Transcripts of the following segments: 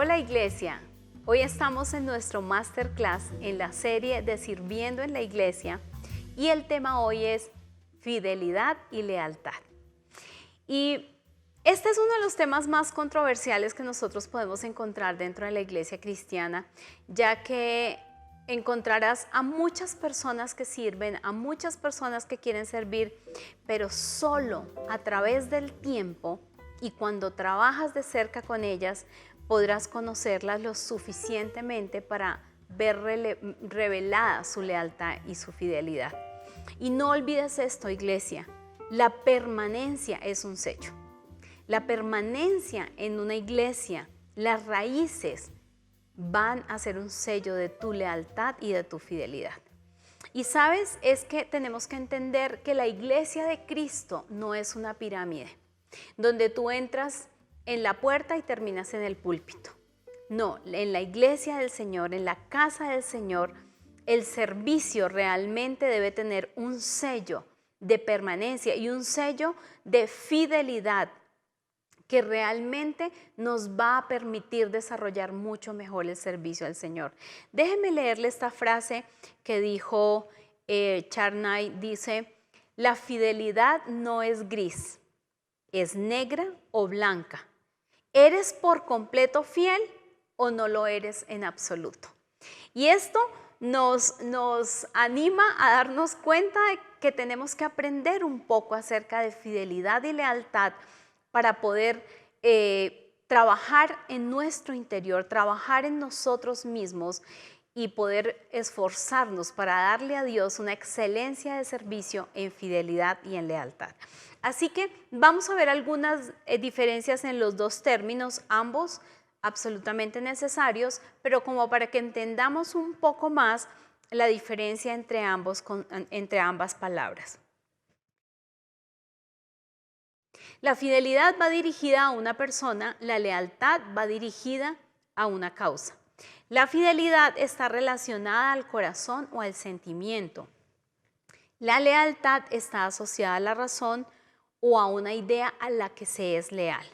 Hola Iglesia, hoy estamos en nuestro Masterclass en la serie de Sirviendo en la Iglesia y el tema hoy es fidelidad y lealtad. Y este es uno de los temas más controversiales que nosotros podemos encontrar dentro de la iglesia cristiana, ya que encontrarás a muchas personas que sirven, a muchas personas que quieren servir, pero solo a través del tiempo y cuando trabajas de cerca con ellas, podrás conocerlas lo suficientemente para ver revelada su lealtad y su fidelidad. Y no olvides esto, iglesia, la permanencia es un sello. La permanencia en una iglesia, las raíces van a ser un sello de tu lealtad y de tu fidelidad. Y sabes, es que tenemos que entender que la iglesia de Cristo no es una pirámide, donde tú entras en la puerta y terminas en el púlpito. No, en la iglesia del Señor, en la casa del Señor, el servicio realmente debe tener un sello de permanencia y un sello de fidelidad que realmente nos va a permitir desarrollar mucho mejor el servicio al Señor. Déjenme leerle esta frase que dijo Charnay, dice: la fidelidad no es gris, es negra o blanca. ¿Eres por completo fiel o no lo eres en absoluto? Y esto nos anima a darnos cuenta de que tenemos que aprender un poco acerca de fidelidad y lealtad para poder trabajar en nuestro interior, trabajar en nosotros mismos y poder esforzarnos para darle a Dios una excelencia de servicio en fidelidad y en lealtad. Así que vamos a ver algunas diferencias en los dos términos, ambos absolutamente necesarios, pero como para que entendamos un poco más la diferencia entre ambas palabras. La fidelidad va dirigida a una persona, la lealtad va dirigida a una causa. La fidelidad está relacionada al corazón o al sentimiento. La lealtad está asociada a la razón o a una idea a la que se es leal.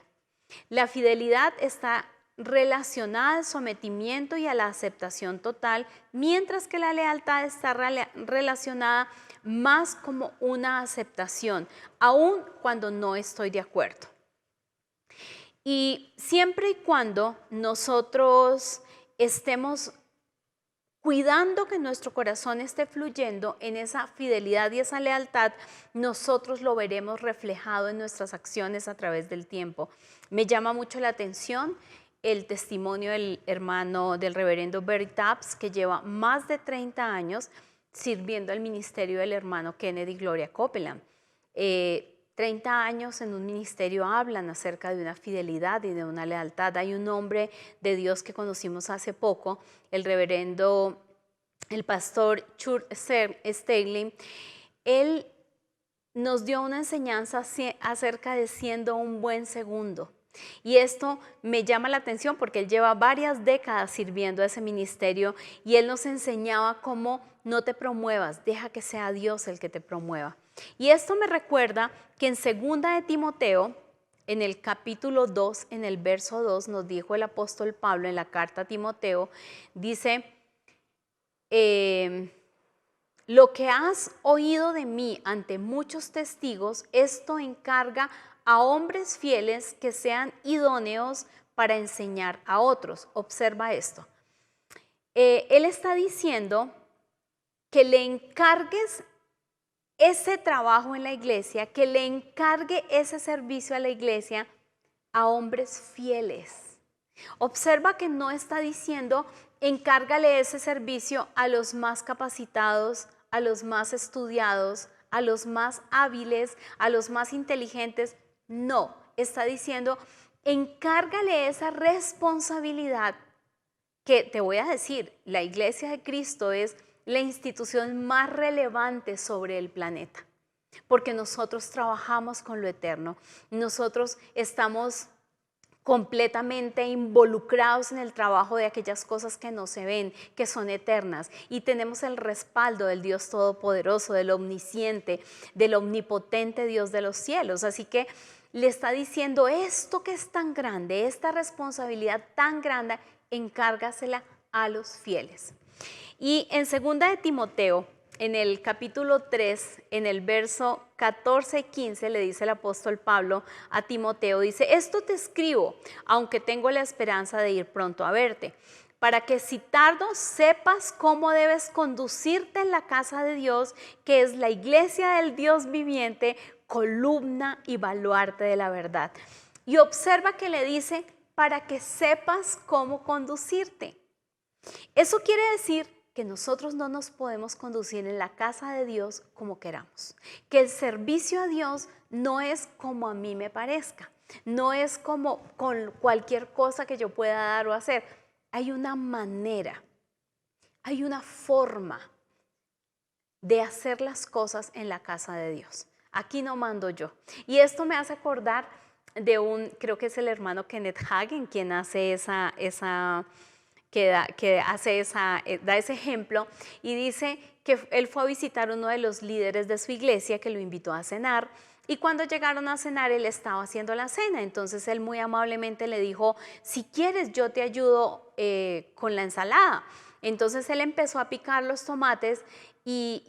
La fidelidad está relacionada al sometimiento y a la aceptación total, mientras que la lealtad está relacionada más como una aceptación, aun cuando no estoy de acuerdo. Y siempre y cuando nosotros estemos cuidando que nuestro corazón esté fluyendo en esa fidelidad y esa lealtad, nosotros lo veremos reflejado en nuestras acciones a través del tiempo. Me llama mucho la atención el testimonio del reverendo Barry Taps, que lleva más de 30 años sirviendo al ministerio del hermano Kennedy Gloria Copeland. 30 años en un ministerio hablan acerca de una fidelidad y de una lealtad. Hay un hombre de Dios que conocimos hace poco, el pastor Chuck Staley. Él nos dio una enseñanza acerca de siendo un buen segundo. Y esto me llama la atención porque él lleva varias décadas sirviendo a ese ministerio y él nos enseñaba cómo no te promuevas, deja que sea Dios el que te promueva. Y esto me recuerda que en 2 de Timoteo, en el capítulo 2, en el verso 2, nos dijo el apóstol Pablo en la carta a Timoteo, dice: lo que has oído de mí ante muchos testigos, esto encarga a hombres fieles que sean idóneos para enseñar a otros. Observa esto. Él está diciendo que le encargues ese trabajo en la iglesia, que le encargue ese servicio a la iglesia a hombres fieles. Observa que no está diciendo encárgale ese servicio a los más capacitados, a los más estudiados, a los más hábiles, a los más inteligentes. No, está diciendo encárgale esa responsabilidad que te voy a decir, la Iglesia de Cristo es la institución más relevante sobre el planeta, porque nosotros trabajamos con lo eterno, nosotros estamos completamente involucrados en el trabajo de aquellas cosas que no se ven, que son eternas, y tenemos el respaldo del Dios Todopoderoso, del omnisciente, del omnipotente Dios de los cielos. Así que le está diciendo esto que es tan grande, esta responsabilidad tan grande, encárgasela a los fieles. Y en 2 de Timoteo, en el capítulo 3, en el verso 14 y 15, le dice el apóstol Pablo a Timoteo, dice, esto te escribo, aunque tengo la esperanza de ir pronto a verte, para que si tardo sepas cómo debes conducirte en la casa de Dios, que es la iglesia del Dios viviente, columna y baluarte de la verdad. Y observa que le dice, para que sepas cómo conducirte. Eso quiere decir que nosotros no nos podemos conducir en la casa de Dios como queramos, que el servicio a Dios no es como a mí me parezca, no es como con cualquier cosa que yo pueda dar o hacer. Hay una manera, hay una forma de hacer las cosas en la casa de Dios. Aquí no mando yo. Y esto me hace acordar de creo que es el hermano Kenneth Hagin quien hace da ese ejemplo, y dice que él fue a visitar uno de los líderes de su iglesia que lo invitó a cenar, y cuando llegaron a cenar él estaba haciendo la cena. Entonces él muy amablemente le dijo, si quieres yo te ayudo con la ensalada. Entonces él empezó a picar los tomates y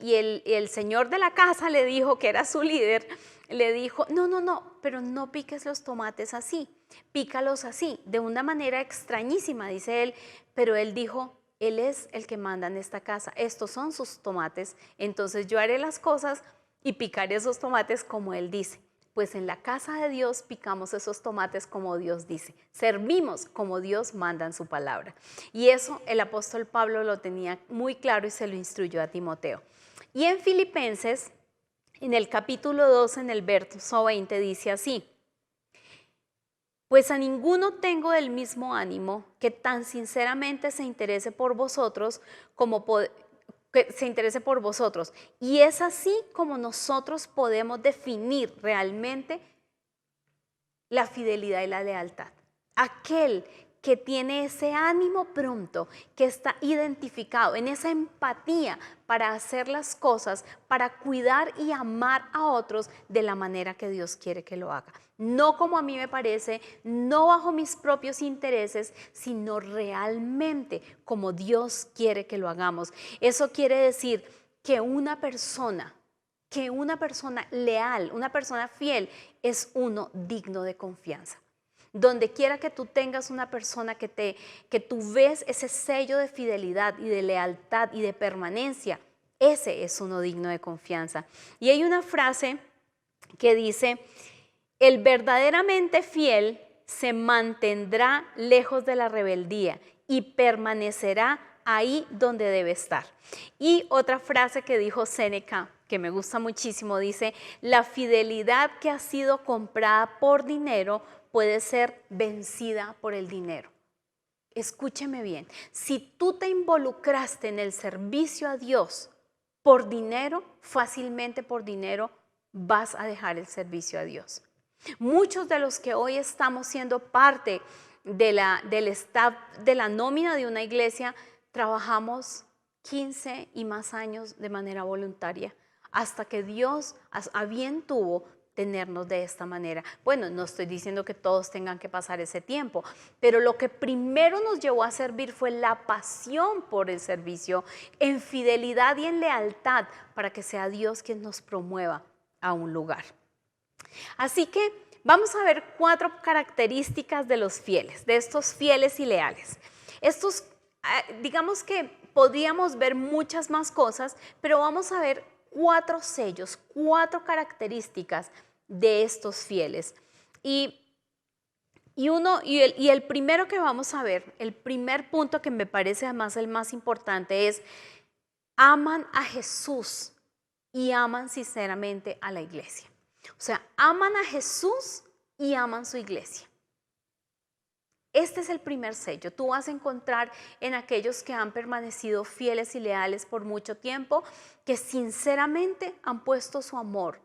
el señor de la casa le dijo, que era su líder, le dijo, no, pero no piques los tomates así, pícalos así, de una manera extrañísima, dice él, pero él dijo, él es el que manda en esta casa, estos son sus tomates, entonces yo haré las cosas y picaré esos tomates como él dice. Pues en la casa de Dios picamos esos tomates como Dios dice, servimos como Dios manda en su palabra. Y eso el apóstol Pablo lo tenía muy claro y se lo instruyó a Timoteo. Y en Filipenses, en el capítulo 2, en el verso 20, dice así, pues a ninguno tengo del mismo ánimo que tan sinceramente se interese por vosotros que se interese por vosotros. Y es así como nosotros podemos definir realmente la fidelidad y la lealtad. Aquel que tiene ese ánimo pronto, que está identificado en esa empatía para hacer las cosas, para cuidar y amar a otros de la manera que Dios quiere que lo haga. No como a mí me parece, no bajo mis propios intereses, sino realmente como Dios quiere que lo hagamos. Eso quiere decir que una persona leal, una persona fiel, es uno digno de confianza. Donde quiera que tú tengas una persona que tú ves ese sello de fidelidad y de lealtad y de permanencia, ese es uno digno de confianza. Y hay una frase que dice, el verdaderamente fiel se mantendrá lejos de la rebeldía y permanecerá ahí donde debe estar. Y otra frase que dijo Séneca, que me gusta muchísimo, dice, la fidelidad que ha sido comprada por dinero puede ser vencida por el dinero. Escúcheme bien, si tú te involucraste en el servicio a Dios por dinero, fácilmente por dinero vas a dejar el servicio a Dios. Muchos de los que hoy estamos siendo parte del staff de la nómina de una iglesia, trabajamos 15 y más años de manera voluntaria, hasta que Dios a bien tuvo tenernos de esta manera. Bueno, no estoy diciendo que todos tengan que pasar ese tiempo, pero lo que primero nos llevó a servir fue la pasión por el servicio, en fidelidad y en lealtad, para que sea Dios quien nos promueva a un lugar. Así que vamos a ver 4 características de los fieles, de estos fieles y leales. Estos, digamos que podríamos ver muchas más cosas, pero vamos a ver 4 sellos, 4 características de estos fieles. Y el primero que vamos a ver, el primer punto que me parece además el más importante es, aman a Jesús y aman sinceramente a la iglesia. O sea, aman a Jesús y aman su iglesia. Este es el primer sello. Tú vas a encontrar en aquellos que han permanecido fieles y leales por mucho tiempo, que sinceramente han puesto su amor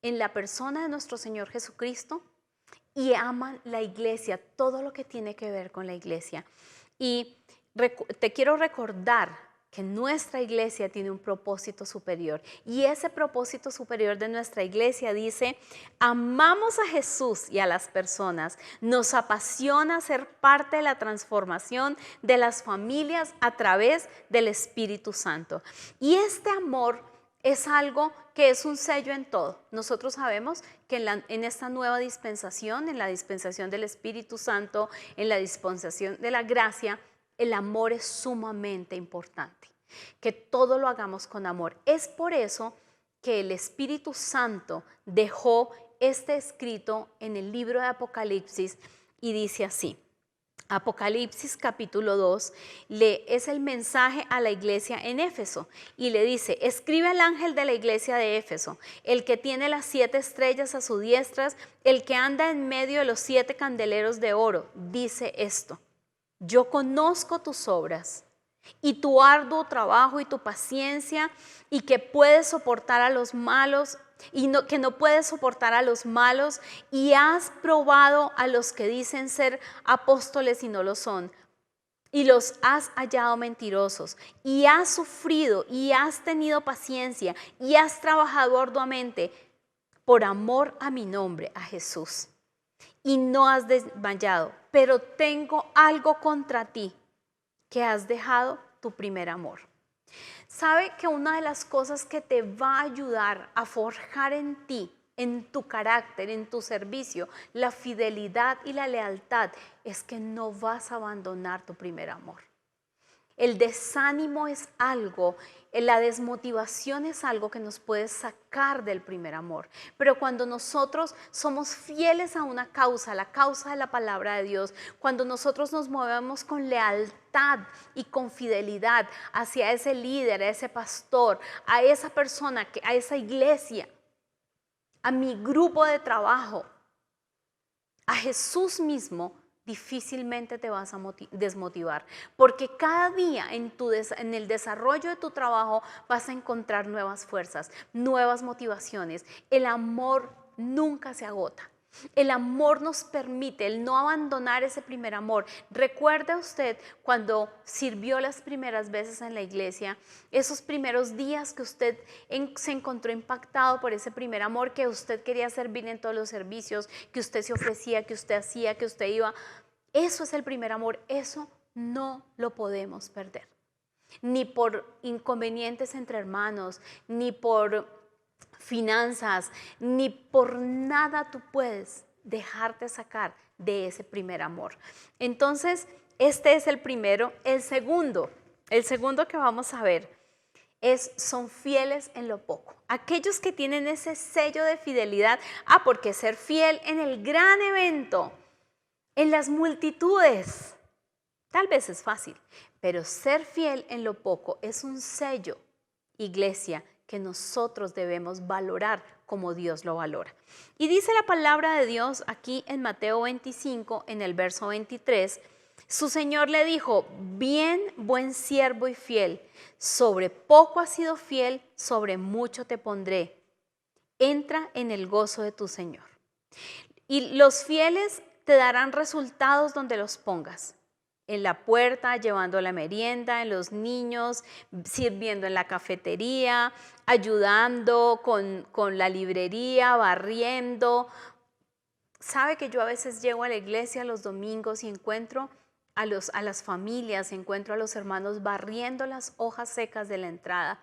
en la persona de nuestro Señor Jesucristo y aman la iglesia, todo lo que tiene que ver con la iglesia. Y te quiero recordar que nuestra iglesia tiene un propósito superior. Y ese propósito superior de nuestra iglesia dice: amamos a Jesús y a las personas. Nos apasiona ser parte de la transformación de las familias a través del Espíritu Santo. Y este amor es algo que es un sello en todo. Nosotros sabemos que en esta nueva dispensación, en la dispensación del Espíritu Santo, en la dispensación de la gracia, el amor es sumamente importante, que todo lo hagamos con amor. Es por eso que el Espíritu Santo dejó este escrito en el libro de Apocalipsis y dice así. Apocalipsis capítulo 2 es el mensaje a la iglesia en Éfeso y le dice: escribe al ángel de la iglesia de Éfeso, el que tiene las 7 estrellas a su diestra, el que anda en medio de los 7 candeleros de oro, dice esto: yo conozco tus obras y tu arduo trabajo y tu paciencia, y que puedes soportar a los malos que no puedes soportar a los malos, y has probado a los que dicen ser apóstoles y no lo son, y los has hallado mentirosos, y has sufrido y has tenido paciencia y has trabajado arduamente por amor a mi nombre, a Jesús, y no has desmayado. Pero tengo algo contra ti, que has dejado tu primer amor. ¿Sabe que una de las cosas que te va a ayudar a forjar en ti, en tu carácter, en tu servicio, la fidelidad y la lealtad, es que no vas a abandonar tu primer amor? El desánimo es algo, la desmotivación es algo que nos puede sacar del primer amor. Pero cuando nosotros somos fieles a una causa, la causa de la palabra de Dios, cuando nosotros nos movemos con lealtad y con fidelidad hacia ese líder, a ese pastor, a esa persona, a esa iglesia, a mi grupo de trabajo, a Jesús mismo, difícilmente te vas a desmotivar, porque cada día en el desarrollo de tu trabajo vas a encontrar nuevas fuerzas, nuevas motivaciones. El amor nunca se agota. El amor nos permite el no abandonar ese primer amor. Recuerde usted cuando sirvió las primeras veces en la iglesia, esos primeros días que usted se encontró impactado por ese primer amor, que usted quería servir en todos los servicios, que usted se ofrecía, que usted hacía, que usted iba. Eso es el primer amor. Eso no lo podemos perder. Ni por inconvenientes entre hermanos, ni por finanzas, ni por nada tú puedes dejarte sacar de ese primer amor. Entonces, este es el primero. El segundo que vamos a ver son fieles en lo poco. Aquellos que tienen ese sello de fidelidad. Porque ser fiel en el gran evento, en las multitudes, tal vez es fácil, pero ser fiel en lo poco es un sello, iglesia, que nosotros debemos valorar como Dios lo valora. Y dice la palabra de Dios aquí en Mateo 25, en el verso 23, su Señor le dijo: bien, buen siervo y fiel, sobre poco has sido fiel, sobre mucho te pondré. Entra en el gozo de tu Señor. Y los fieles te darán resultados donde los pongas. En la puerta, llevando la merienda, en los niños, sirviendo en la cafetería, ayudando con la librería, barriendo. Sabe que yo a veces llego a la iglesia los domingos y encuentro a las familias, encuentro a los hermanos barriendo las hojas secas de la entrada.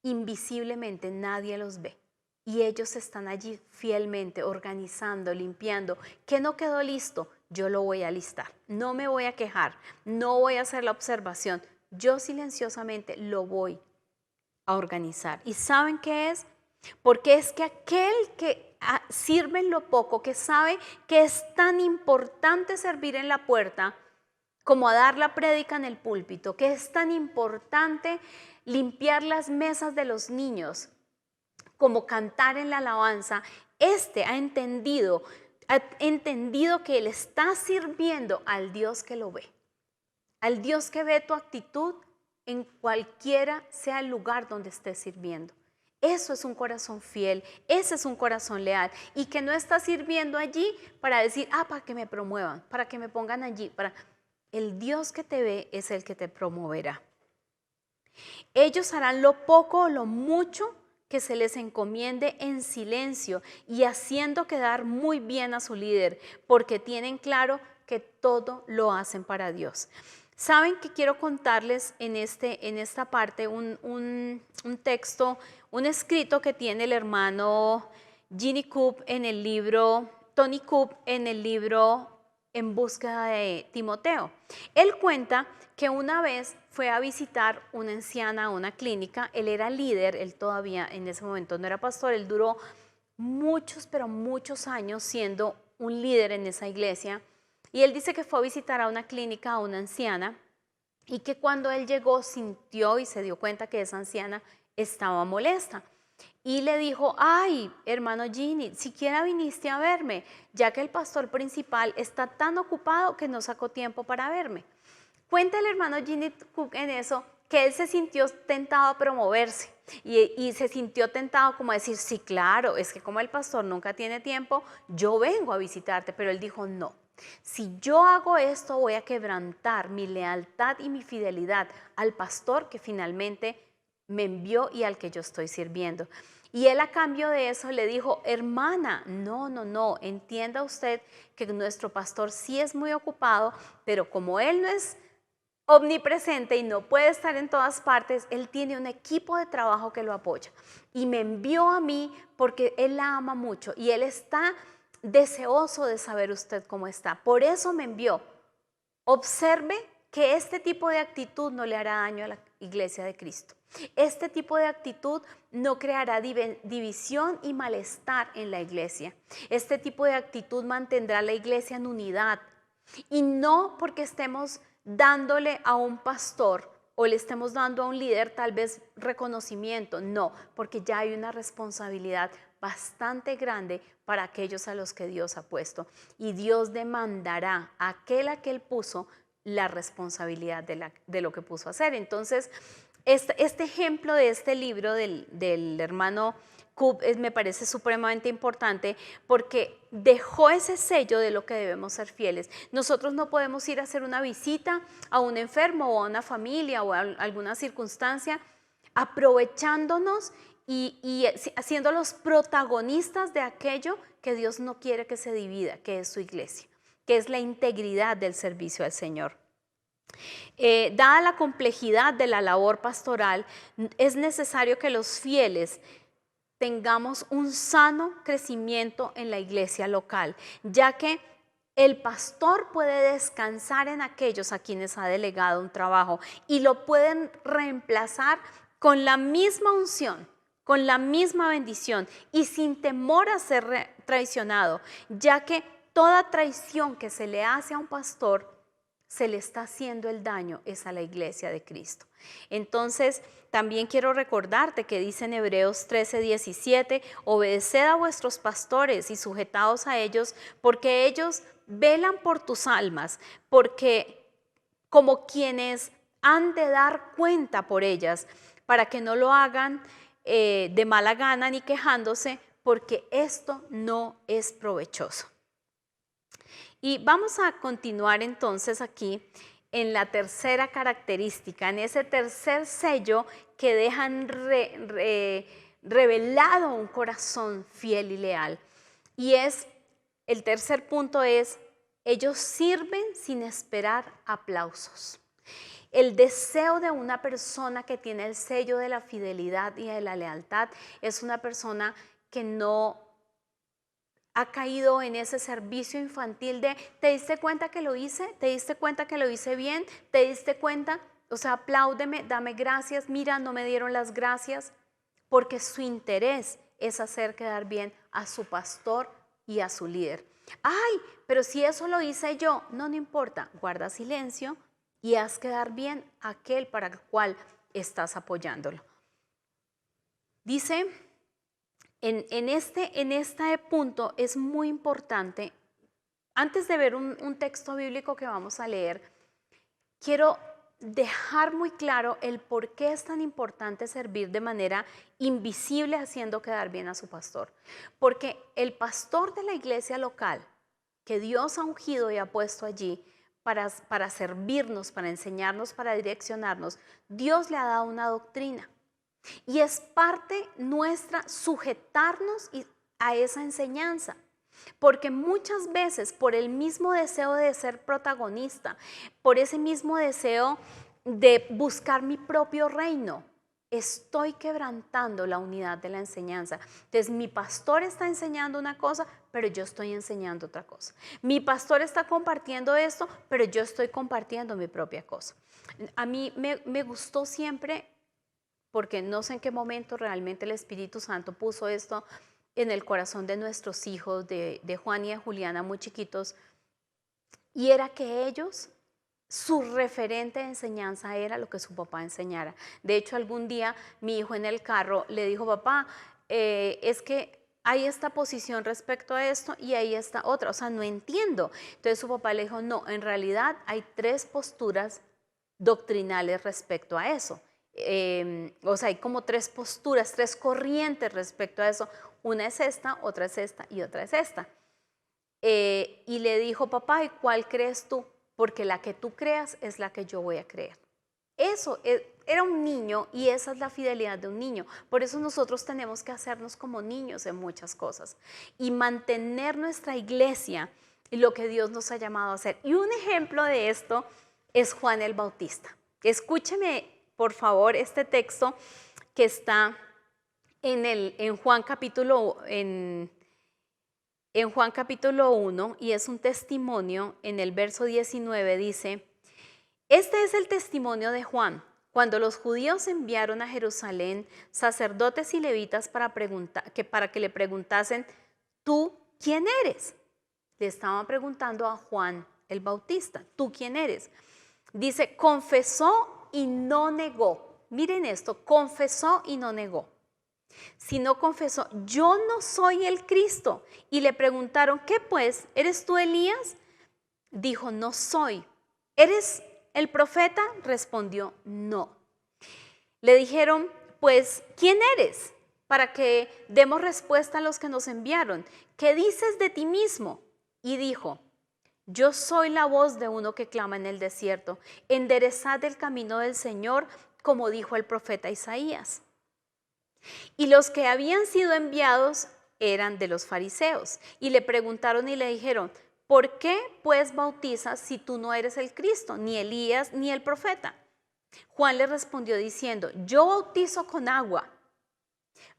Invisiblemente nadie los ve. Y ellos están allí fielmente organizando, limpiando. ¿Qué no quedó listo? Yo lo voy a listar. No me voy a quejar, no voy a hacer la observación. Yo silenciosamente lo voy a organizar. ¿Y saben qué es? Porque es que aquel que sirve en lo poco, que sabe que es tan importante servir en la puerta como a dar la prédica en el púlpito, que es tan importante limpiar las mesas de los niños, como cantar en la alabanza, ha entendido que él está sirviendo al Dios que lo ve, al Dios que ve tu actitud en cualquiera sea el lugar donde estés sirviendo. Eso es un corazón fiel, ese es un corazón leal, y que no está sirviendo allí para decir, para que me promuevan, para que me pongan allí. El Dios que te ve es el que te promoverá. Ellos harán lo poco o lo mucho que se les encomiende en silencio y haciendo quedar muy bien a su líder, porque tienen claro que todo lo hacen para Dios. Saben que quiero contarles en esta parte un texto, un escrito que tiene el hermano Ginny Coop en el libro, Tony Coop en el libro En búsqueda de Timoteo. Él cuenta que una vez fue a visitar una anciana a una clínica. Él era líder, él todavía en ese momento no era pastor, él duró muchos, pero muchos años siendo un líder en esa iglesia. Y él dice que fue a visitar a una clínica a una anciana y que cuando él llegó sintió y se dio cuenta que esa anciana estaba molesta. Y le dijo, ay, hermano Ginny, siquiera viniste a verme, ya que el pastor principal está tan ocupado que no sacó tiempo para verme. Cuenta el hermano Ginny Cook en eso, que él se sintió tentado a promoverse y se sintió tentado como a decir, sí, claro, es que como el pastor nunca tiene tiempo, yo vengo a visitarte, pero él dijo, no. Si yo hago esto, voy a quebrantar mi lealtad y mi fidelidad al pastor que finalmente me envió y al que yo estoy sirviendo. Y él a cambio de eso le dijo, hermana, no, entienda usted que nuestro pastor sí es muy ocupado, pero como él no es omnipresente y no puede estar en todas partes, él tiene un equipo de trabajo que lo apoya. Y me envió a mí porque él la ama mucho y él está deseoso de saber usted cómo está. Por eso me envió. Observe que este tipo de actitud no le hará daño a la iglesia de Cristo. Este tipo de actitud no creará división y malestar en la iglesia. Este tipo de actitud mantendrá la iglesia en unidad. Y no porque estemos dándole a un pastor o le estemos dando a un líder tal vez reconocimiento, no, porque ya hay una responsabilidad bastante grande para aquellos a los que Dios ha puesto. Y Dios demandará a aquel puso la responsabilidad de lo que puso a hacer. Entonces, este ejemplo de este libro del hermano Coop me parece supremamente importante porque dejó ese sello de lo que debemos ser fieles. Nosotros no podemos ir a hacer una visita a un enfermo o a una familia o a alguna circunstancia aprovechándonos y siendo los protagonistas de aquello que Dios no quiere que se divida, que es su iglesia, que es la integridad del servicio al Señor. Dada la complejidad de la labor pastoral, es necesario que los fieles tengamos un sano crecimiento en la iglesia local, ya que el pastor puede descansar en aquellos a quienes ha delegado un trabajo y lo pueden reemplazar con la misma unción, con la misma bendición y sin temor a ser traicionado, ya que toda traición que se le hace a un pastor se le está haciendo el daño es a la iglesia de Cristo. Entonces, también quiero recordarte que dice en Hebreos 13:17, obedeced a vuestros pastores y sujetaos a ellos, porque ellos velan por tus almas, porque como quienes han de dar cuenta por ellas, para que no lo hagan de mala gana ni quejándose, porque esto no es provechoso. Y vamos a continuar entonces aquí en la tercera característica, en ese tercer sello que dejan revelado un corazón fiel y leal. Y el tercer punto es, ellos sirven sin esperar aplausos. El deseo de una persona que tiene el sello de la fidelidad y de la lealtad es una persona que no ha caído en ese servicio infantil de, ¿te diste cuenta que lo hice? ¿Te diste cuenta que lo hice bien? ¿Te diste cuenta? O sea, apláudeme, dame gracias, mira, no me dieron las gracias, porque su interés es hacer quedar bien a su pastor y a su líder. Ay, pero si eso lo hice yo, no importa, guarda silencio y haz quedar bien a aquel para el cual estás apoyándolo. Dice, en este punto es muy importante, antes de ver un texto bíblico que vamos a leer, quiero dejar muy claro el por qué es tan importante servir de manera invisible haciendo quedar bien a su pastor. Porque el pastor de la iglesia local que Dios ha ungido y ha puesto allí para servirnos, para enseñarnos, para direccionarnos, Dios le ha dado una doctrina. Y es parte nuestra sujetarnos a esa enseñanza. Porque muchas veces por el mismo deseo de ser protagonista, por ese mismo deseo de buscar mi propio reino, estoy quebrantando la unidad de la enseñanza. Entonces mi pastor está enseñando una cosa, pero yo estoy enseñando otra cosa. Mi pastor está compartiendo esto, pero yo estoy compartiendo mi propia cosa. A mí me gustó siempre, porque no sé en qué momento realmente el Espíritu Santo puso esto en el corazón de nuestros hijos, de Juan y de Juliana, muy chiquitos, y era que ellos, su referente de enseñanza era lo que su papá enseñara. De hecho, algún día mi hijo en el carro le dijo, papá, es que hay esta posición respecto a esto y ahí está otra, o sea, no entiendo. Entonces su papá le dijo, no, en realidad hay 3 posturas doctrinales respecto a eso. O sea, hay como 3 posturas, 3 corrientes respecto a eso. Una es esta, otra es esta y otra es esta. Y le dijo, papá, ¿y cuál crees tú? Porque la que tú creas es la que yo voy a creer. Eso era un niño y esa es la fidelidad de un niño. Por eso nosotros tenemos que hacernos como niños en muchas cosas y mantener nuestra iglesia y lo que Dios nos ha llamado a hacer. Y un ejemplo de esto es Juan el Bautista. Escúcheme, por favor, este texto que está en Juan capítulo 1, y es un testimonio. En el verso 19 dice, este es el testimonio de Juan, cuando los judíos enviaron a Jerusalén sacerdotes y levitas para que le preguntasen, ¿tú quién eres? Le estaban preguntando a Juan el Bautista, ¿tú quién eres? Dice, confesó y no negó. Miren esto, confesó y no negó. Sino confesó, yo no soy el Cristo. Y le preguntaron, ¿qué pues? ¿Eres tú Elías? Dijo, no soy. ¿Eres el profeta? Respondió, no. Le dijeron, pues, ¿quién eres? Para que demos respuesta a los que nos enviaron. ¿Qué dices de ti mismo? Y dijo, yo soy la voz de uno que clama en el desierto. Enderezad el camino del Señor, como dijo el profeta Isaías. Y los que habían sido enviados eran de los fariseos. Y le preguntaron y le dijeron, ¿por qué pues bautizas si tú no eres el Cristo, ni Elías, ni el profeta? Juan le respondió diciendo, yo bautizo con agua,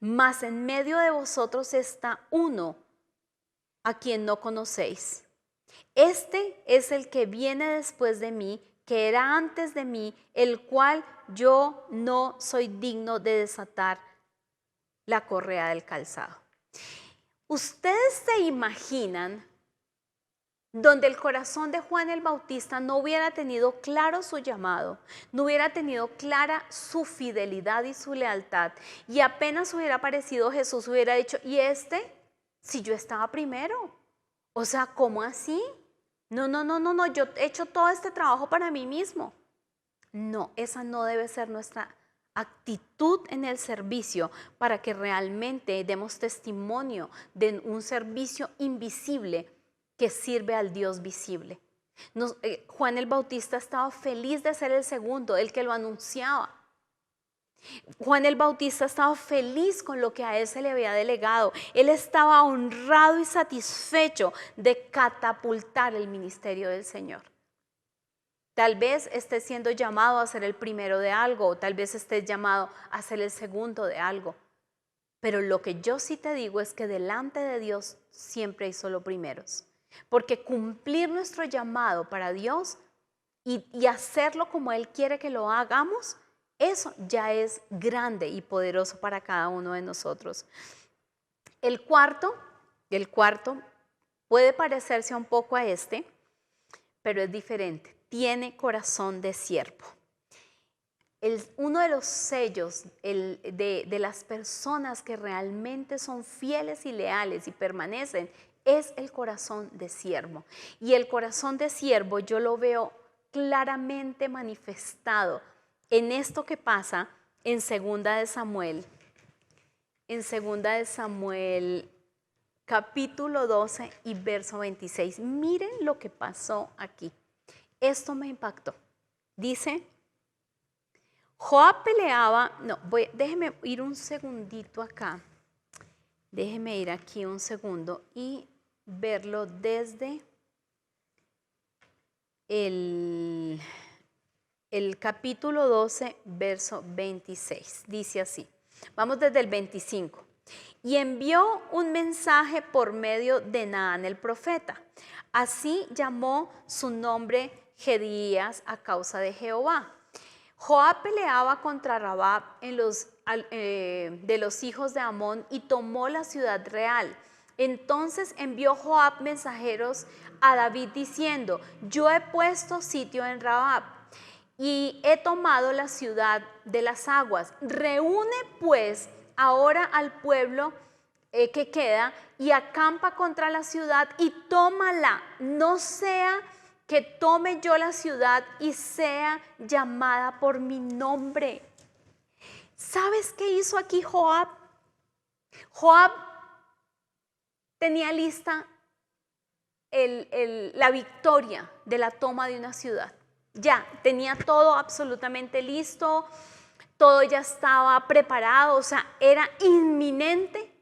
mas en medio de vosotros está uno a quien no conocéis. Este es el que viene después de mí, que era antes de mí, el cual yo no soy digno de desatar la correa del calzado. ¿Ustedes se imaginan donde el corazón de Juan el Bautista no hubiera tenido claro su llamado, no hubiera tenido clara su fidelidad y su lealtad, y apenas hubiera aparecido Jesús, hubiera dicho, ¿y si yo estaba primero? O sea, ¿cómo así? No, yo he hecho todo este trabajo para mí mismo. No, esa no debe ser nuestra actitud en el servicio para que realmente demos testimonio de un servicio invisible que sirve al Dios visible. Juan el Bautista estaba feliz de ser el segundo, el que lo anunciaba. Juan el Bautista estaba feliz con lo que a él se le había delegado. Él estaba honrado y satisfecho de catapultar el ministerio del Señor. Tal vez estés siendo llamado a ser el primero de algo, o tal vez estés llamado a ser el segundo de algo. Pero lo que yo sí te digo es que delante de Dios siempre hay solo primeros. Porque cumplir nuestro llamado para Dios y hacerlo como Él quiere que lo hagamos, eso ya es grande y poderoso para cada uno de nosotros. El cuarto puede parecerse un poco a este, pero es diferente. Tiene corazón de siervo. Uno de los sellos de las personas que realmente son fieles y leales y permanecen es el corazón de siervo. Y el corazón de siervo yo lo veo claramente manifestado en esto que pasa en 2 de Samuel. En 2 de Samuel capítulo 12 y verso 26. Miren lo que pasó aquí. esto me impactó. Dice, Joab peleaba, déjeme ir un segundito acá. Déjeme ir aquí un segundo y verlo desde el capítulo 12, verso 26. Dice así, vamos desde el 25. Y envió un mensaje por medio de Naán el profeta. Así llamó su nombre Jedías a causa de Jehová. Joab peleaba contra Rabab de los hijos de Amón y tomó la ciudad real. Entonces envió Joab mensajeros a David diciendo, yo he puesto sitio en Rabab y he tomado la ciudad de las aguas. Reúne pues ahora al pueblo que queda y acampa contra la ciudad y tómala, no sea que tome yo la ciudad y sea llamada por mi nombre. ¿Sabes qué hizo aquí Joab? Joab tenía lista la victoria de la toma de una ciudad. Ya, tenía todo absolutamente listo, todo ya estaba preparado, o sea, era inminente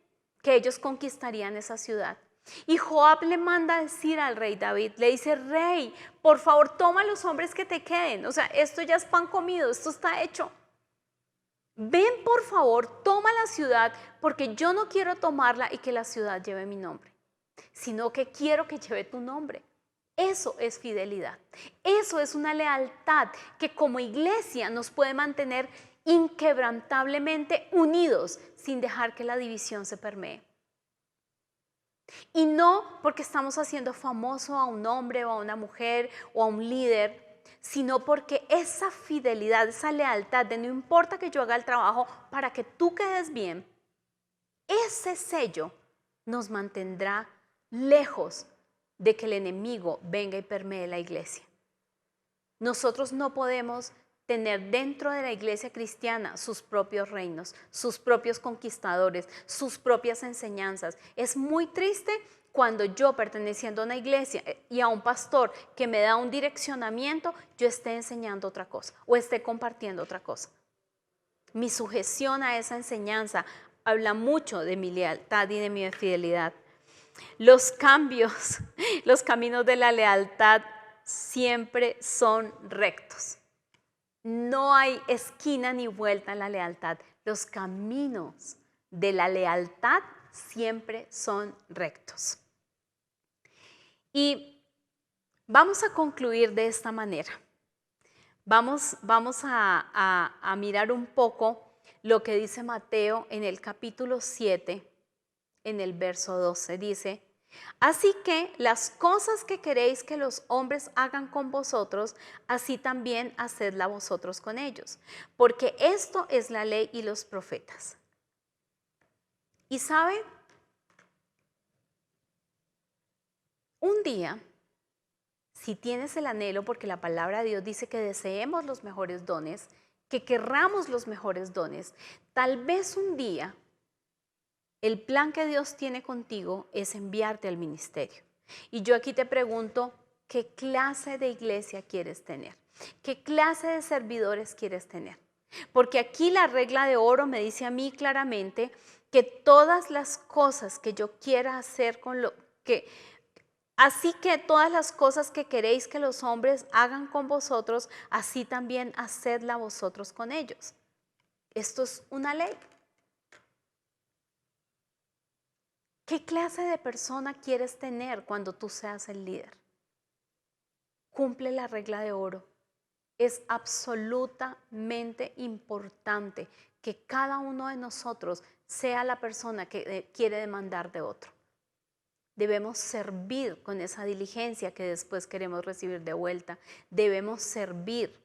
que ellos conquistarían esa ciudad. Y Joab le manda a decir al rey David, le dice, rey, por favor toma los hombres que te queden, o sea, esto ya es pan comido, esto está hecho. Ven por favor, toma la ciudad, porque yo no quiero tomarla y que la ciudad lleve mi nombre, sino que quiero que lleve tu nombre. Eso es fidelidad, eso es una lealtad que como iglesia nos puede mantener inquebrantablemente unidos sin dejar que la división se permee. Y no porque estamos haciendo famoso a un hombre o a una mujer o a un líder, sino porque esa fidelidad, esa lealtad de no importa que yo haga el trabajo para que tú quedes bien, ese sello nos mantendrá lejos de que el enemigo venga y permee la iglesia. Nosotros no podemos tener dentro de la iglesia cristiana sus propios reinos, sus propios conquistadores, sus propias enseñanzas. Es muy triste cuando yo, perteneciendo a una iglesia y a un pastor que me da un direccionamiento, yo esté enseñando otra cosa o esté compartiendo otra cosa. Mi sujeción a esa enseñanza habla mucho de mi lealtad y de mi fidelidad. Los cambios, los caminos de la lealtad siempre son rectos. No hay esquina ni vuelta en la lealtad. Los caminos de la lealtad siempre son rectos. Y vamos a concluir de esta manera. Vamos a mirar un poco lo que dice Mateo en el capítulo 7, en el verso 12. Dice, así que las cosas que queréis que los hombres hagan con vosotros, así también hacedla vosotros con ellos, porque esto es la ley y los profetas. Y sabe, un día, si tienes el anhelo, porque la palabra de Dios dice que deseemos los mejores dones, que querramos los mejores dones, tal vez un día el plan que Dios tiene contigo es enviarte al ministerio. Y yo aquí te pregunto, ¿qué clase de iglesia quieres tener? ¿Qué clase de servidores quieres tener? Porque aquí la regla de oro me dice a mí claramente que todas las cosas que yo quiera hacer así que todas las cosas que queréis que los hombres hagan con vosotros, así también hacedla vosotros con ellos. Esto es una ley. ¿Qué clase de persona quieres tener cuando tú seas el líder? Cumple la regla de oro. Es absolutamente importante que cada uno de nosotros sea la persona que quiere demandar de otro. Debemos servir con esa diligencia que después queremos recibir de vuelta. Debemos servir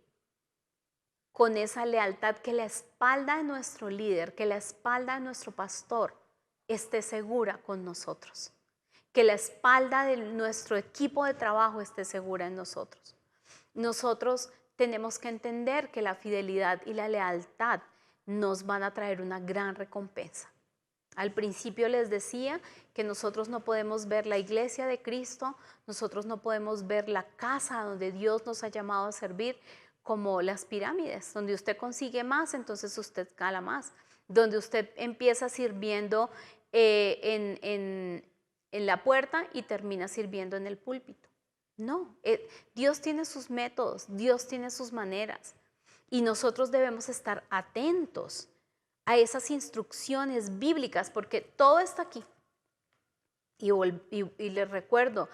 con esa lealtad que la espalda de nuestro líder, que la espalda de nuestro pastor esté segura con nosotros, que la espalda de nuestro equipo de trabajo esté segura en nosotros. Nosotros tenemos que entender que la fidelidad y la lealtad nos van a traer una gran recompensa. Al principio les decía que nosotros no podemos ver la iglesia de Cristo, nosotros no podemos ver la casa donde Dios nos ha llamado a servir como las pirámides, donde usted consigue más, entonces usted escala más, donde usted empieza sirviendo en la puerta y termina sirviendo en el púlpito. No, Dios tiene sus métodos, Dios tiene sus maneras y nosotros debemos estar atentos a esas instrucciones bíblicas porque todo está aquí. Y les recuerdo,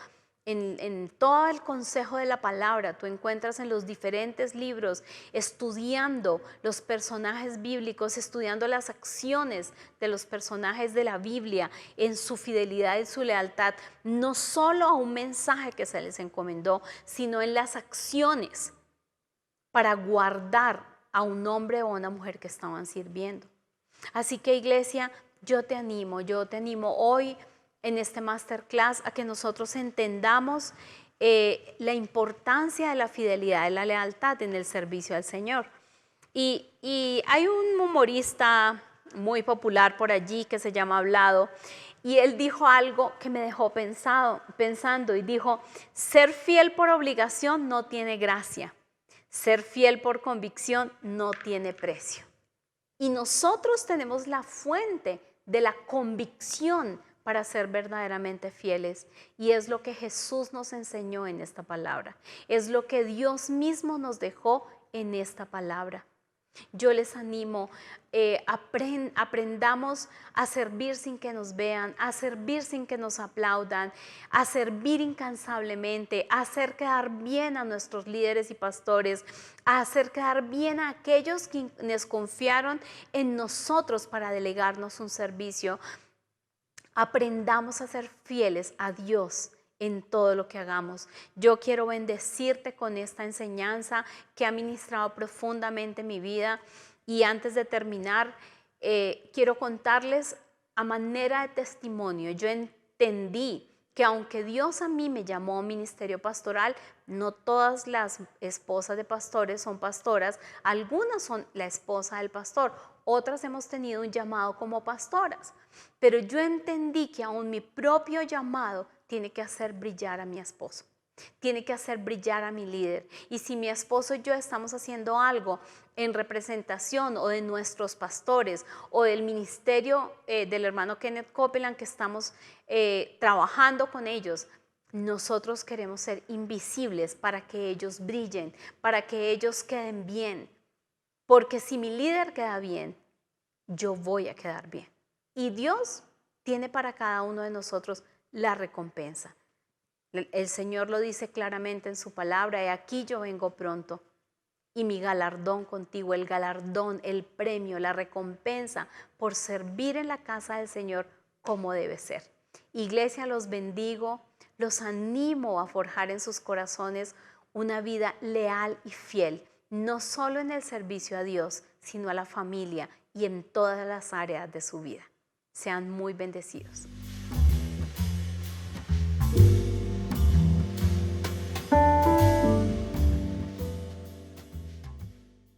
en todo el consejo de la palabra, tú encuentras en los diferentes libros, estudiando los personajes bíblicos, estudiando las acciones de los personajes de la Biblia, en su fidelidad y su lealtad, no solo a un mensaje que se les encomendó, sino en las acciones para guardar a un hombre o a una mujer que estaban sirviendo. Así que iglesia, yo te animo hoy en este masterclass a que nosotros entendamos la importancia de la fidelidad y la lealtad en el servicio al Señor. Y hay un humorista muy popular por allí que se llama Hablado, y él dijo algo que me dejó pensando y dijo, ser fiel por obligación no tiene gracia, ser fiel por convicción no tiene precio. Y nosotros tenemos la fuente de la convicción para ser verdaderamente fieles. Y es lo que Jesús nos enseñó en esta palabra. Es lo que Dios mismo nos dejó en esta palabra. Yo les animo, aprendamos a servir sin que nos vean, a servir sin que nos aplaudan, a servir incansablemente, a hacer quedar bien a nuestros líderes y pastores, a hacer quedar bien a aquellos quienes confiaron en nosotros para delegarnos un servicio. Aprendamos a ser fieles a Dios en todo lo que hagamos. Yo quiero bendecirte con esta enseñanza que ha ministrado profundamente mi vida. Y antes de terminar, quiero contarles a manera de testimonio. Yo entendí que aunque Dios a mí me llamó a un ministerio pastoral, no todas las esposas de pastores son pastoras, algunas son la esposa del pastor, otras hemos tenido un llamado como pastoras. Pero yo entendí que aún mi propio llamado tiene que hacer brillar a mi esposo, tiene que hacer brillar a mi líder. Y si mi esposo y yo estamos haciendo algo en representación o de nuestros pastores o del ministerio del hermano Kenneth Copeland que estamos trabajando con ellos, nosotros queremos ser invisibles para que ellos brillen, para que ellos queden bien. Porque si mi líder queda bien, yo voy a quedar bien. Y Dios tiene para cada uno de nosotros la recompensa. El Señor lo dice claramente en su palabra, he aquí yo vengo pronto y mi galardón contigo, el galardón, el premio, la recompensa por servir en la casa del Señor como debe ser. Iglesia, los bendigo, los animo a forjar en sus corazones una vida leal y fiel, no solo en el servicio a Dios, sino a la familia y en todas las áreas de su vida. Sean muy bendecidos.